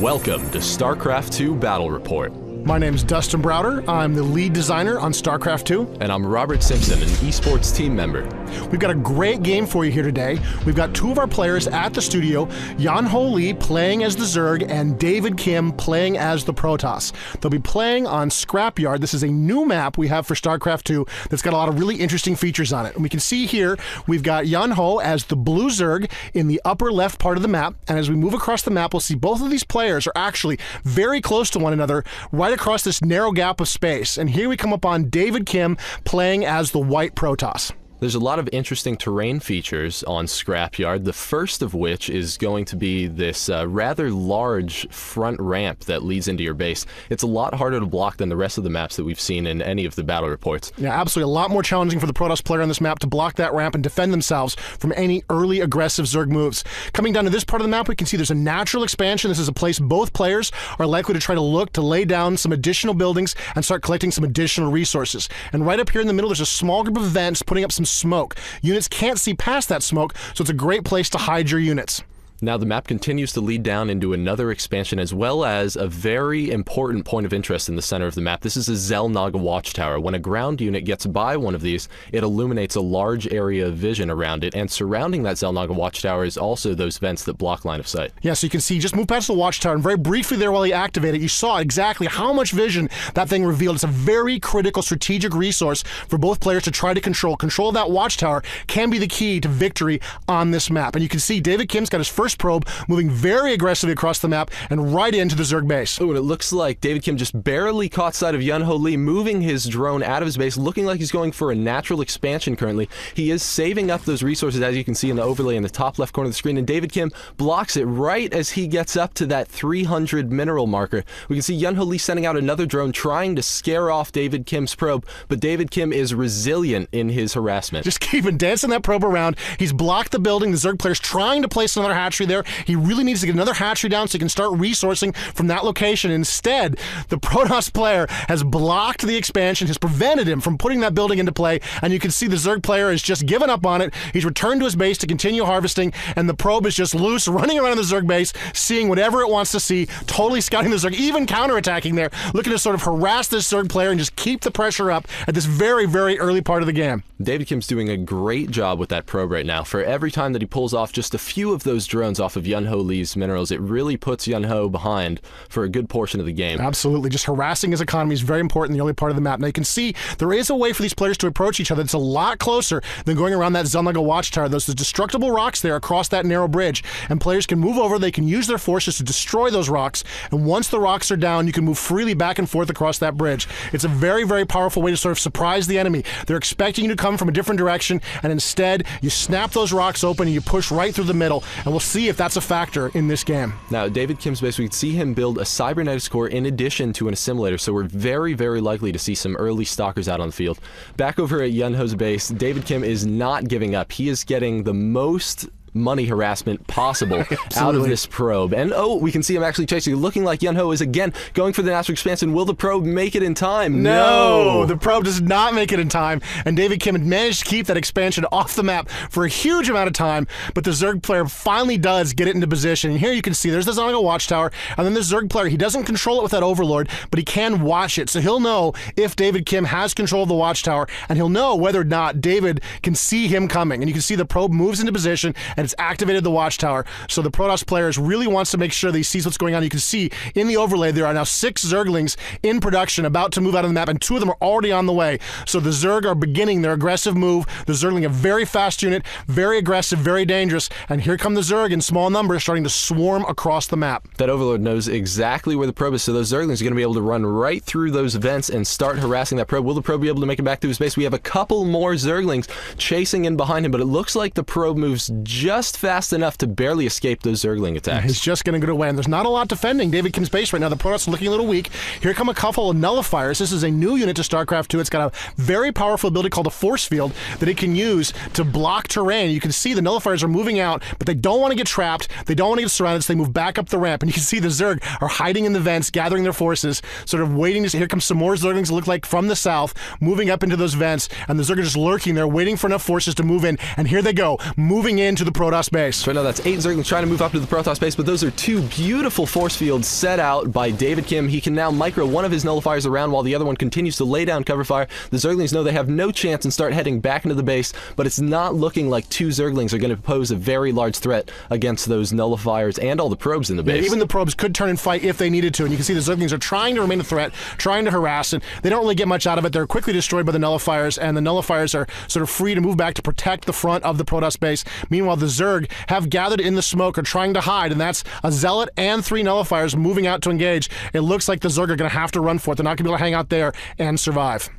Welcome to StarCraft 2 Battle Report. My name's Dustin Browder. I'm the lead designer on StarCraft 2. And I'm Robert Simpson, an esports team member. We've got a great game for you here today. We've got two of our players at the studio, Yeon Ho Lee playing as the Zerg and David Kim playing as the Protoss. They'll be playing on Scrapyard. This is a new map we have for StarCraft 2 that's got a lot of really interesting features on it. And we can see here we've got Yeon Ho as the blue Zerg in the upper left part of the map. And as we move across the map, we'll see both of these players are actually very close to one another right across this narrow gap of space. And here we come upon David Kim playing as the white Protoss. There's a lot of interesting terrain features on Scrapyard, the first of which is going to be this rather large front ramp that leads into your base. It's a lot harder to block than the rest of the maps that we've seen in any of the battle reports. Yeah, absolutely. A lot more challenging for the Protoss player on this map to block that ramp and defend themselves from any early aggressive Zerg moves. Coming down to this part of the map, we can see there's a natural expansion. This is a place both players are likely to try to look to lay down some additional buildings and start collecting some additional resources. And right up here in the middle, there's a small group of vents putting up some smoke. Units can't see past that smoke, so it's a great place to hide your units. Now the map continues to lead down into another expansion as well as a very important point of interest in the center of the map. This is a Xel'Naga watchtower. When a ground unit gets by one of these, it illuminates a large area of vision around it, and surrounding that Xel'Naga watchtower is also those vents that block line of sight. Yeah, so you can see, just move past the watchtower, and very briefly there while you activate it, you saw exactly how much vision that thing revealed. It's a very critical strategic resource for both players to try to control. Control of that watchtower can be the key to victory on this map. And you can see David Kim's got his first probe moving very aggressively across the map and right into the Zerg base. Oh, and it looks like David Kim just barely caught sight of Yeon Ho Lee moving his drone out of his base, looking like he's going for a natural expansion currently. He is saving up those resources, as you can see in the overlay in the top left corner of the screen, and David Kim blocks it right as he gets up to that 300 mineral marker. We can see Yeon Ho Lee sending out another drone trying to scare off David Kim's probe, but David Kim is resilient in his harassment. Just keeping dancing that probe around. He's blocked the building. The Zerg player's trying to place another hatchery there. He really needs to get another hatchery down so he can start resourcing from that location. Instead, the Protoss player has blocked the expansion, has prevented him from putting that building into play, and you can see the Zerg player has just given up on it. He's returned to his base to continue harvesting, and the probe is just loose, running around in the Zerg base, seeing whatever it wants to see, totally scouting the Zerg, even counterattacking there, looking to sort of harass this Zerg player and just keep the pressure up at this very, very early part of the game. David Kim's doing a great job with that probe right now. For every time that he pulls off just a few of those drones off of Yeon Ho Lee's minerals, it really puts Yeon Ho behind for a good portion of the game. Absolutely. Just harassing his economy is very important in the early part of the map. Now you can see there is a way for these players to approach each other. It's a lot closer than going around that Xel'Naga watchtower. There's the destructible rocks there across that narrow bridge, and players can move over. They can use their forces to destroy those rocks, and once the rocks are down, you can move freely back and forth across that bridge. It's a very, very powerful way to sort of surprise the enemy. They're expecting you to come from a different direction, and instead you snap those rocks open and you push right through the middle, and we'll see if that's a factor in this game. Now, David Kim's base, we can see him build a cybernetics core in addition to an assimilator, so we're very, very likely to see some early stalkers out on the field. Back over at Yeon Ho's base, David Kim is not giving up. He is getting the most money harassment possible out of this probe. And oh, we can see him actually chasing, looking like Yeon Ho is again going for the natural expansion. Will the probe make it in time? No, the probe does not make it in time, and David Kim had managed to keep that expansion off the map for a huge amount of time, but the Zerg player finally does get it into position. And here you can see there's the Xel'Naga watchtower, and then the Zerg player, he doesn't control it with that overlord, but he can watch it, so he'll know if David Kim has control of the watchtower, and he'll know whether or not David can see him coming. And you can see the probe moves into position, and it's activated the watchtower, so the Protoss players really wants to make sure that he sees what's going on. You can see in the overlay there are now 6 Zerglings in production about to move out of the map, and 2 of them are already on the way. So the Zerg are beginning their aggressive move. The Zergling, a very fast unit, very aggressive, very dangerous, and here come the Zerg in small numbers starting to swarm across the map. That overlord knows exactly where the probe is, so those Zerglings are going to be able to run right through those vents and start harassing that probe. Will the probe be able to make it back to his base? We have a couple more Zerglings chasing in behind him, but it looks like the probe moves just fast enough to barely escape those Zergling attacks. He's just going to go away, and there's not a lot defending David Kim's base right now. The Protoss are looking a little weak. Here come a couple of nullifiers. This is a new unit to StarCraft 2. It's got a very powerful ability called a force field that it can use to block terrain. You can see the nullifiers are moving out, but they don't want to get trapped. They don't want to get surrounded, so they move back up the ramp, and you can see the Zerg are hiding in the vents, gathering their forces, sort of waiting to see. Here come some more Zerglings that look like from the south, moving up into those vents, and the Zerg are just lurking there, waiting for enough forces to move in, and here they go, moving into the Protoss base. So right now that's 8 Zerglings trying to move up to the Protoss base, but those are 2 beautiful force fields set out by David Kim. He can now micro one of his nullifiers around while the other one continues to lay down cover fire. The Zerglings know they have no chance and start heading back into the base, but it's not looking like 2 Zerglings are going to pose a very large threat against those nullifiers and all the probes in the base. Yeah, even the probes could turn and fight if they needed to, and you can see the Zerglings are trying to remain a threat, trying to harass, and they don't really get much out of it. They're quickly destroyed by the nullifiers, and the nullifiers are sort of free to move back to protect the front of the Protoss base. Meanwhile, the Zerg have gathered in the smoke, are trying to hide, and that's a Zealot and 3 nullifiers moving out to engage. It looks like the Zerg are going to have to run for it. They're not going to be able to hang out there and survive.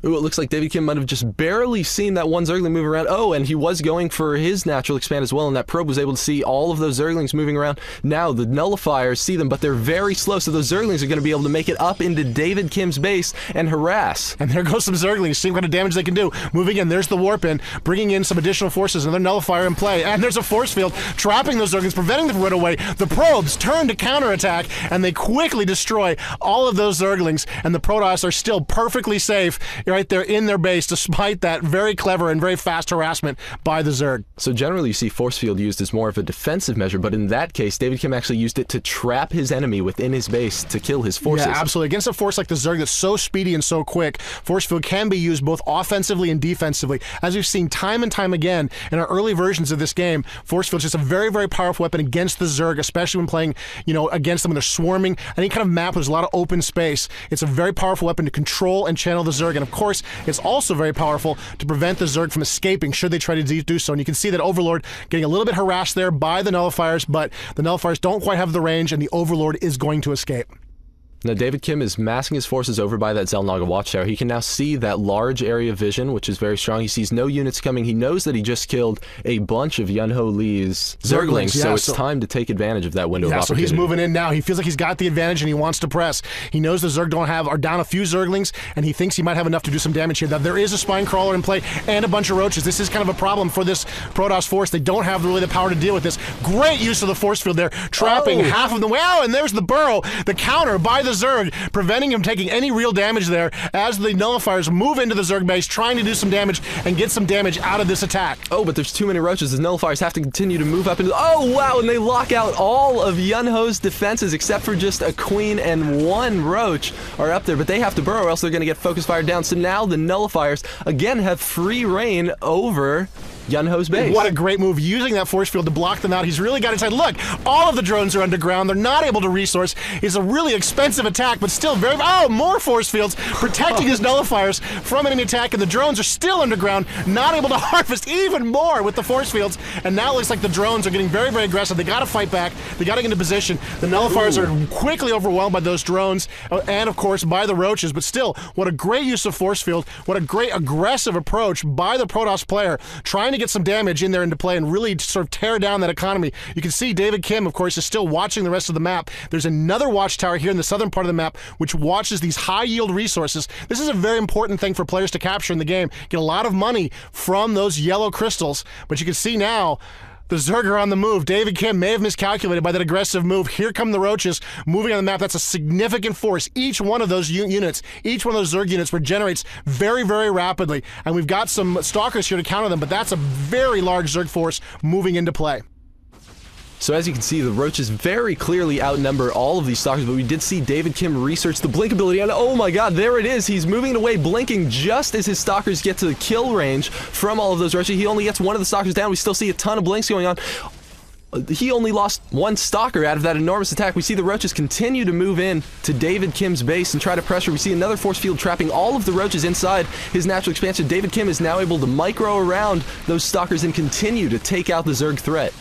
Ooh, it looks like David Kim might have just barely seen that one Zergling move around. Oh, and he was going for his natural expand as well, and that probe was able to see all of those Zerglings moving around. Now, the nullifiers see them, but they're very slow, so those Zerglings are going to be able to make it up into David Kim's base and harass. And there goes some Zerglings. See what kind of damage they can do. Moving in, there's the Warp in, bringing in some additional forces, another nullifier in play, and there's a force field trapping those Zerglings, preventing them from running away. The probes turn to counterattack, and they quickly destroy all of those Zerglings, and the Protoss are still perfectly safe right there in their base, despite that very clever and very fast harassment by the Zerg. So generally you see force field used as more of a defensive measure, but in that case, David Kim actually used it to trap his enemy within his base to kill his forces. Yeah, absolutely. Against a force like the Zerg that's so speedy and so quick, force field can be used both offensively and defensively. As we've seen time and time again in our early versions of this game, force field is just a very, very powerful weapon against the Zerg, especially when playing, against them when they're swarming. Any kind of map with a lot of open space, it's a very powerful weapon to control and channel the Zerg, and of course, it's also very powerful to prevent the Zerg from escaping should they try to do so. And you can see that Overlord getting a little bit harassed there by the nullifiers, but the nullifiers don't quite have the range, and the Overlord is going to escape. Now, David Kim is massing his forces over by that Xel'Naga watchtower. He can now see that large area vision, which is very strong. He sees no units coming. He knows that he just killed a bunch of Yeon Ho Lee's Zerglings, yeah, so it's time to take advantage of that window of opportunity. So he's moving in now. He feels like he's got the advantage, and he wants to press. He knows the Zerg are down a few Zerglings, and he thinks he might have enough to do some damage here. Now, there is a Spine Crawler in play and a bunch of Roaches. This is kind of a problem for this Protoss force. They don't have really the power to deal with this. Great use of the force field there, trapping half of them. Wow, and there's the burrow, the counter by the Zerg, preventing him taking any real damage there as the nullifiers move into the Zerg base, trying to do some damage and get some damage out of this attack. Oh, but there's too many Roaches. The nullifiers have to continue to move up into... Oh, wow, and they lock out all of Yeon Ho's defenses except for just a Queen and 1 Roach are up there, but they have to burrow or else they're going to get focus fired down. So now the nullifiers, again, have free reign over Yeon Ho's base. What a great move, using that force field to block them out. He's really got inside. Look, all of the drones are underground. They're not able to resource. It's a really expensive attack, but still very... Oh, more force fields protecting his nullifiers from enemy attack, and the drones are still underground, not able to harvest even more with the force fields. And now it looks like the drones are getting very, very aggressive. They got to fight back. They got to get into position. The nullifiers are quickly overwhelmed by those drones, and of course by the Roaches. But still, what a great use of force field. What a great aggressive approach by the Protoss player, trying to get some damage in there into play and really sort of tear down that economy. You can see David Kim, of course, is still watching the rest of the map. There's another watchtower here in the southern part of the map which watches these high-yield resources. This is a very important thing for players to capture in the game. Get a lot of money from those yellow crystals, but you can see now the Zerg are on the move. David Kim may have miscalculated by that aggressive move. Here come the Roaches moving on the map. That's a significant force. Each one of those units, each one of those Zerg units regenerates very, very rapidly. And we've got some Stalkers here to counter them, but that's a very large Zerg force moving into play. So as you can see, the Roaches very clearly outnumber all of these Stalkers, but we did see David Kim research the blink ability, and oh my god, there it is! He's moving away, blinking just as his Stalkers get to the kill range from all of those Roaches. He only gets one of the Stalkers down. We still see a ton of blinks going on. He only lost 1 Stalker out of that enormous attack. We see the Roaches continue to move in to David Kim's base and try to pressure. We see another force field trapping all of the Roaches inside his natural expansion. David Kim is now able to micro around those Stalkers and continue to take out the Zerg threat.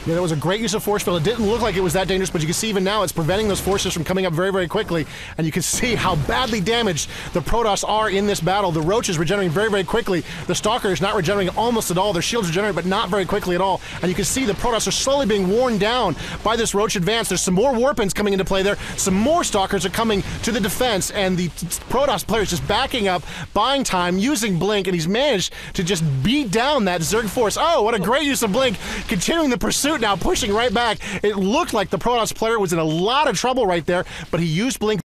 Yeah, that was a great use of force field. It didn't look like it was that dangerous, but you can see even now it's preventing those forces from coming up very, very quickly. And you can see how badly damaged the Protoss are in this battle. The Roaches regenerating very, very quickly. The Stalkers not regenerating almost at all. Their shields regenerate, but not very quickly at all. And you can see the Protoss are slowly being worn down by this Roach advance. There's some more Warpins coming into play there. Some more Stalkers are coming to the defense, and the Protoss player is just backing up, buying time, using Blink, and he's managed to just beat down that Zerg force. Oh, what a great use of Blink, continuing the pursuit now, pushing right back. It looked like the Protoss player was in a lot of trouble right there, but he used Blink